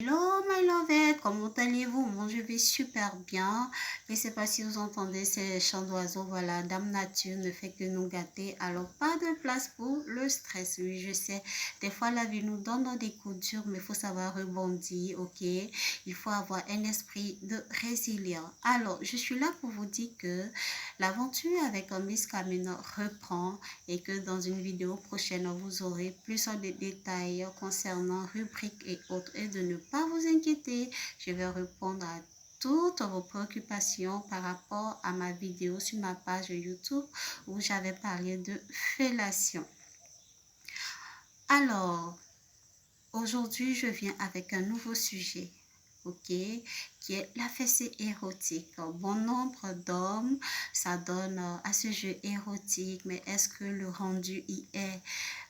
Hello my loved, comment allez-vous? Moi je vais super bien. Je ne sais pas si vous entendez ces chants d'oiseaux. Voilà, Dame Nature ne fait que nous gâter. Alors pas de place pour le stress. Oui, je sais. Des fois la vie nous donne des coups durs, mais il faut savoir rebondir, ok? Il faut avoir un esprit de résilience. Alors, je suis là pour vous dire que l'aventure avec Miss Camino reprend et que dans une vidéo prochaine, vous aurez plus de détails concernant rubriques et autres. Et de ne pas vous inquiéter, je vais répondre à toutes vos préoccupations par rapport à ma vidéo sur ma page YouTube où j'avais parlé de fellation. Alors, aujourd'hui, je viens avec un nouveau sujet, ok, qui est la fessée érotique. Bon nombre d'hommes s'adonnent à ce jeu érotique, mais est-ce que le rendu y est?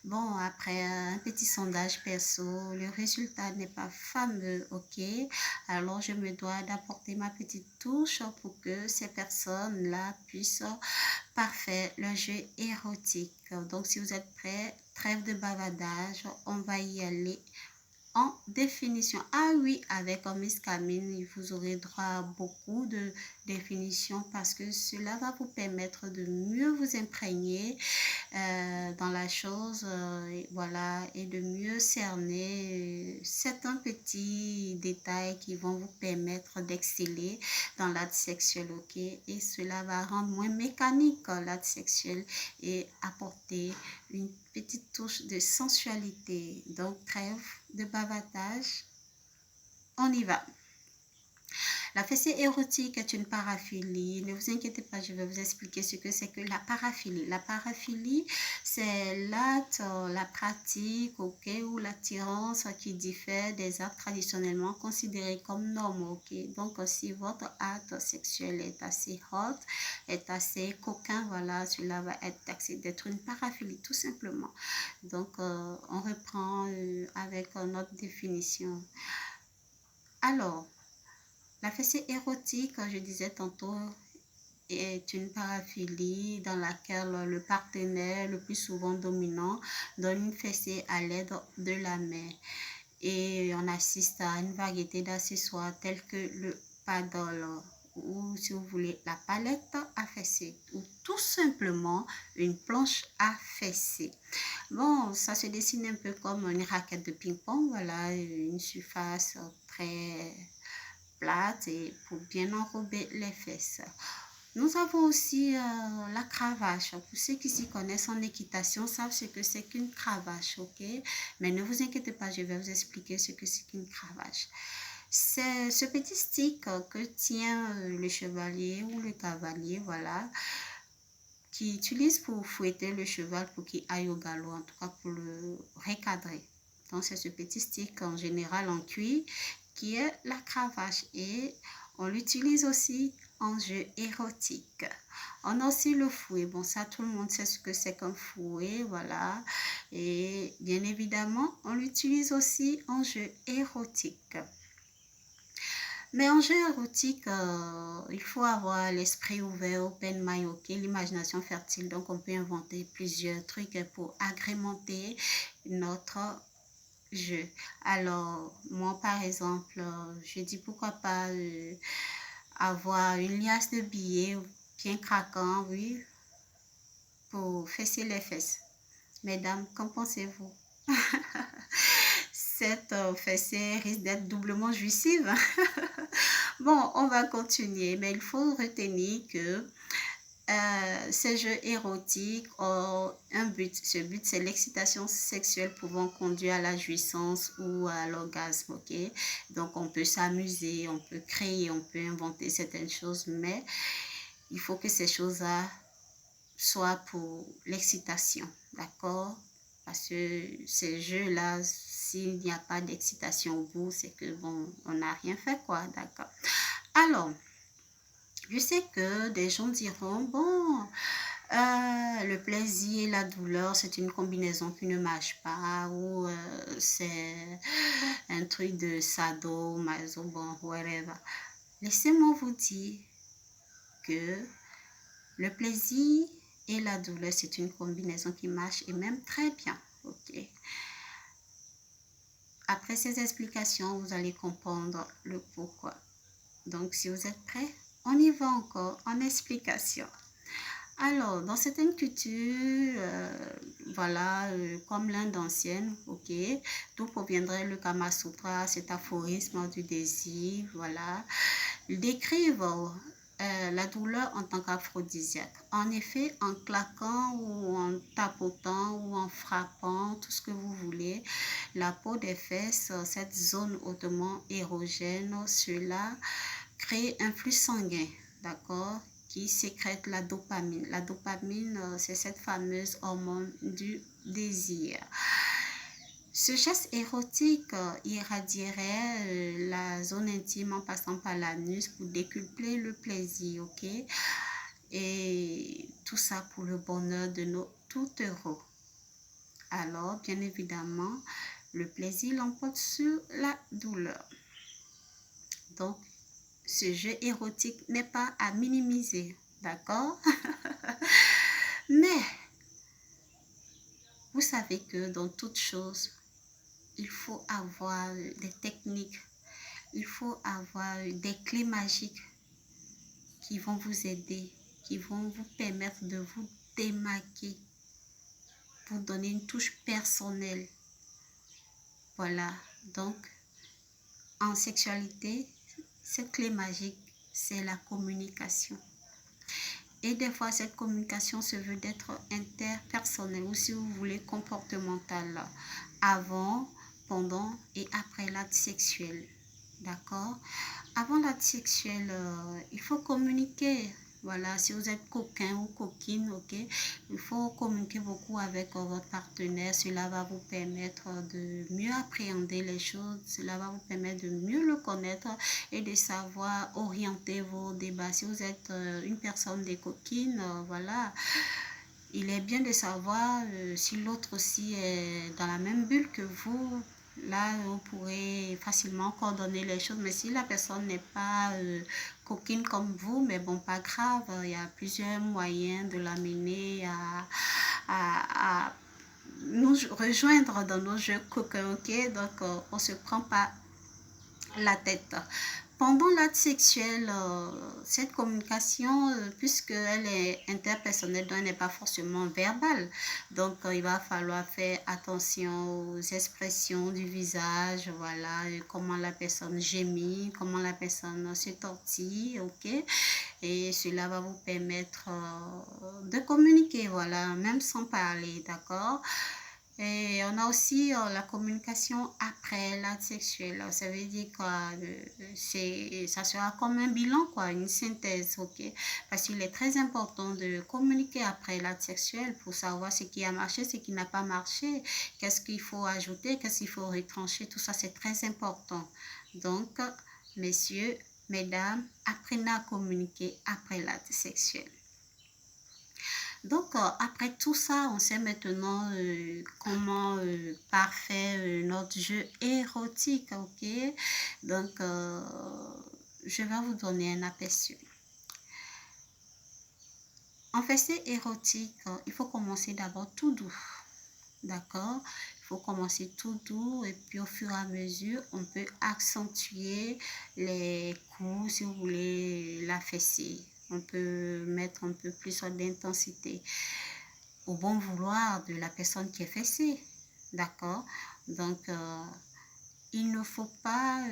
Bon, après un petit sondage perso, le résultat n'est pas fameux, ok? Alors, je me dois d'apporter ma petite touche pour que ces personnes-là puissent parfaire le jeu érotique. Donc, si vous êtes prêts, trêve de bavardage, on va y aller en définition. Ah oui, avec Miss Camille, vous aurez droit à beaucoup de définitions parce que cela va vous permettre de mieux vous imprégner dans la chose, voilà, et de mieux cerner certains petits détails qui vont vous permettre d'exceller dans l'acte sexuel, ok? Et cela va rendre moins mécanique l'acte sexuel et apporter une petite touche de sensualité. Donc, trêve de bavardage, on y va. La fessée érotique est une paraphilie. Ne vous inquiétez pas, je vais vous expliquer ce que c'est que la paraphilie. La paraphilie, c'est l'acte, la pratique, ok, ou l'attirance qui diffère des actes traditionnellement considérés comme normaux, ok. Donc, si votre acte sexuel est assez hot, est assez coquin, voilà, cela va être taxé d'être une paraphilie, tout simplement. Donc, on reprend avec notre définition. Alors, la fessée érotique, je disais tantôt, est une paraphilie dans laquelle le partenaire, le plus souvent dominant, donne une fessée à l'aide de la main. Et on assiste à une variété d'accessoires tels que le paddle ou, si vous voulez, la palette à fesser ou tout simplement une planche à fesser. Bon, ça se dessine un peu comme une raquette de ping-pong, voilà, une surface très plate et pour bien enrober les fesses. Nous avons aussi la cravache. Pour ceux qui s'y connaissent en équitation, savent ce que c'est qu'une cravache, ok? Mais ne vous inquiétez pas, je vais vous expliquer ce que c'est qu'une cravache. C'est ce petit stick que tient le chevalier ou le cavalier, voilà, qui utilise pour fouetter le cheval pour qu'il aille au galop, en tout cas pour le recadrer. Donc, c'est ce petit stick en général en cuir qui est la cravache et on l'utilise aussi en jeu érotique. On a aussi le fouet. Bon, ça, tout le monde sait ce que c'est qu'un fouet, voilà. Et bien évidemment, on l'utilise aussi en jeu érotique. Mais en jeu érotique, il faut avoir l'esprit ouvert, open mind, ok, l'imagination fertile. Donc, on peut inventer plusieurs trucs pour agrémenter notre jeu. Alors, moi, par exemple, je dis pourquoi pas avoir une liasse de billets bien craquant, oui, pour fesser les fesses. Mesdames, qu'en pensez-vous? Cette fessée risque d'être doublement jouissive. Bon, on va continuer, mais il faut retenir que ces jeux érotiques ont un but. Ce but, c'est l'excitation sexuelle pouvant conduire à la jouissance ou à l'orgasme, ok? Donc, on peut s'amuser, on peut créer, on peut inventer certaines choses, mais il faut que ces choses-là soient pour l'excitation, d'accord? Parce que ces jeux-là, s'il n'y a pas d'excitation au bout, c'est que, bon, on n'a rien fait, quoi, d'accord? Alors, je sais que des gens diront, bon, le plaisir et la douleur, c'est une combinaison qui ne marche pas ou c'est un truc de sado, maso, bon, whatever. Laissez-moi vous dire que le plaisir et la douleur, c'est une combinaison qui marche et même très bien, ok? Après ces explications, vous allez comprendre le pourquoi. Donc, si vous êtes prêts, on y va encore en explication. Alors, dans certaines cultures, voilà, comme l'Inde ancienne, ok, d'où proviendrait le Kama Sutra, cet aphorisme du désir, voilà, ils décrivent la douleur en tant qu'aphrodisiaque. En effet, en claquant ou en tapotant ou en frappant, tout ce que vous voulez, la peau des fesses, cette zone hautement érogène, cela crée un flux sanguin, d'accord, qui sécrète la dopamine. La dopamine, c'est cette fameuse hormone du désir. Ce geste érotique irradierait la zone intime en passant par l'anus pour décupler le plaisir, ok? Et tout ça pour le bonheur de nos tout heureux. Alors, bien évidemment, le plaisir l'emporte sur la douleur. Donc, ce jeu érotique n'est pas à minimiser, d'accord? Mais, vous savez que dans toute chose, il faut avoir des techniques, il faut avoir des clés magiques qui vont vous aider, qui vont vous permettre de vous démarquer pour donner une touche personnelle. Voilà, donc en sexualité, cette clé magique, c'est la communication. Et des fois, cette communication se veut d'être interpersonnelle ou si vous voulez comportementale avant, pendant et après l'acte sexuel. D'accord? Avant l'acte sexuel, il faut communiquer. Voilà, si vous êtes coquin ou coquine, ok, il faut communiquer beaucoup avec votre partenaire. Cela va vous permettre de mieux appréhender les choses. Cela va vous permettre de mieux le connaître et de savoir orienter vos débats. Si vous êtes une personne des coquines, voilà, il est bien de savoir si l'autre aussi est dans la même bulle que vous. Là, vous pourrez facilement coordonner les choses. Mais si la personne n'est pas coquine comme vous, mais bon, pas grave. Il y a plusieurs moyens de l'amener à nous rejoindre dans nos jeux coquins, ok? Donc, on ne se prend pas la tête. Pendant l'acte sexuel, cette communication, puisqu'elle est interpersonnelle, donc elle n'est pas forcément verbale. Donc, il va falloir faire attention aux expressions du visage, voilà, comment la personne gémit, comment la personne se tortille, ok? Et cela va vous permettre de communiquer, voilà, même sans parler, d'accord? Et on a aussi la communication après l'acte sexuel. Ça veut dire quoi? Ça sera comme un bilan, quoi, une synthèse, ok? Parce qu'il est très important de communiquer après l'acte sexuel pour savoir ce qui a marché, ce qui n'a pas marché, qu'est-ce qu'il faut ajouter, qu'est-ce qu'il faut retrancher. Tout ça, c'est très important. Donc, messieurs, mesdames, apprenez à communiquer après l'acte sexuel. Donc, après tout ça, on sait maintenant comment parfaire notre jeu érotique, ok? Donc, je vais vous donner un aperçu. En fessée érotique, il faut commencer d'abord tout doux, d'accord? Il faut commencer tout doux et puis au fur et à mesure, on peut accentuer les coups, si vous voulez, la fessée. On peut mettre un peu plus d'intensité au bon vouloir de la personne qui est fessée, d'accord? Donc, il ne faut pas,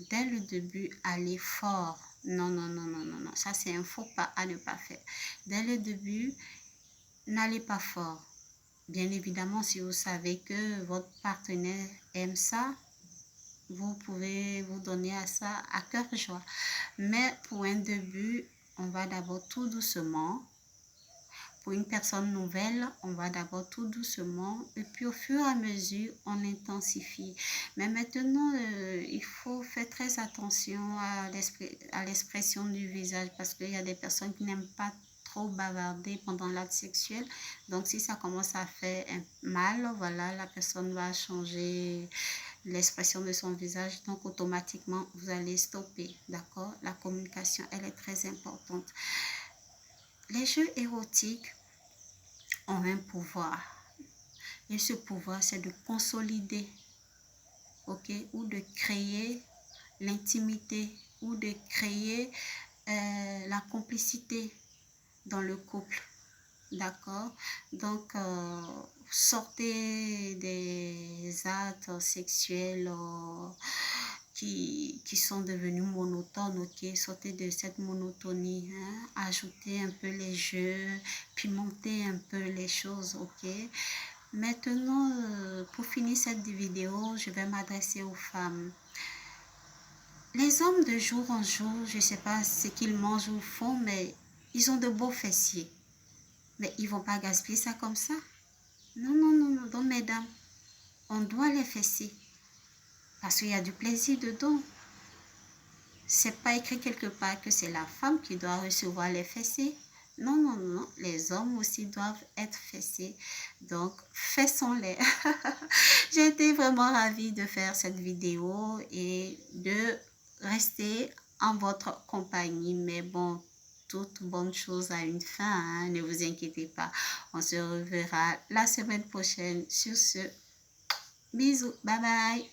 dès le début, aller fort. Non, non, non, non, non, non. Ça, c'est un faux pas à ne pas faire. Dès le début, n'allez pas fort. Bien évidemment, si vous savez que votre partenaire aime ça, vous pouvez vous donner à ça à cœur joie. Mais pour un début, on va d'abord tout doucement. Pour une personne nouvelle, on va d'abord tout doucement et puis au fur et à mesure, on intensifie. Mais maintenant, il faut faire très attention à l'expression du visage parce qu'il y a des personnes qui n'aiment pas trop bavarder pendant l'acte sexuel. Donc, si ça commence à faire mal, voilà, la personne va changer l'expression de son visage. Donc, automatiquement, vous allez stopper, d'accord? La communication, elle est très importante. Les jeux érotiques ont un pouvoir. Et ce pouvoir, c'est de consolider ok, ou de créer l'intimité, ou de créer la complicité dans le couple. D'accord? Donc, sortez des actes sexuels qui sont devenus monotones, ok? Sortez de cette monotonie, hein? Ajoutez un peu les jeux, pimentez un peu les choses, ok? Maintenant, pour finir cette vidéo, je vais m'adresser aux femmes. Les hommes de jour en jour, je ne sais pas ce qu'ils mangent ou font, mais ils ont de beaux fessiers. Mais ils ne vont pas gaspiller ça comme ça. Non, non, non, non, donc mesdames, on doit les fesser. Parce qu'il y a du plaisir dedans. C'est pas écrit quelque part que c'est la femme qui doit recevoir les fessés. Non, non, non, les hommes aussi doivent être fessés. Donc, fessons-les. J'ai été vraiment ravie de faire cette vidéo et de rester en votre compagnie. Mais bon, toute bonne chose a une fin, hein? Ne vous inquiétez pas. On se reverra la semaine prochaine. Sur ce, bisous, bye bye.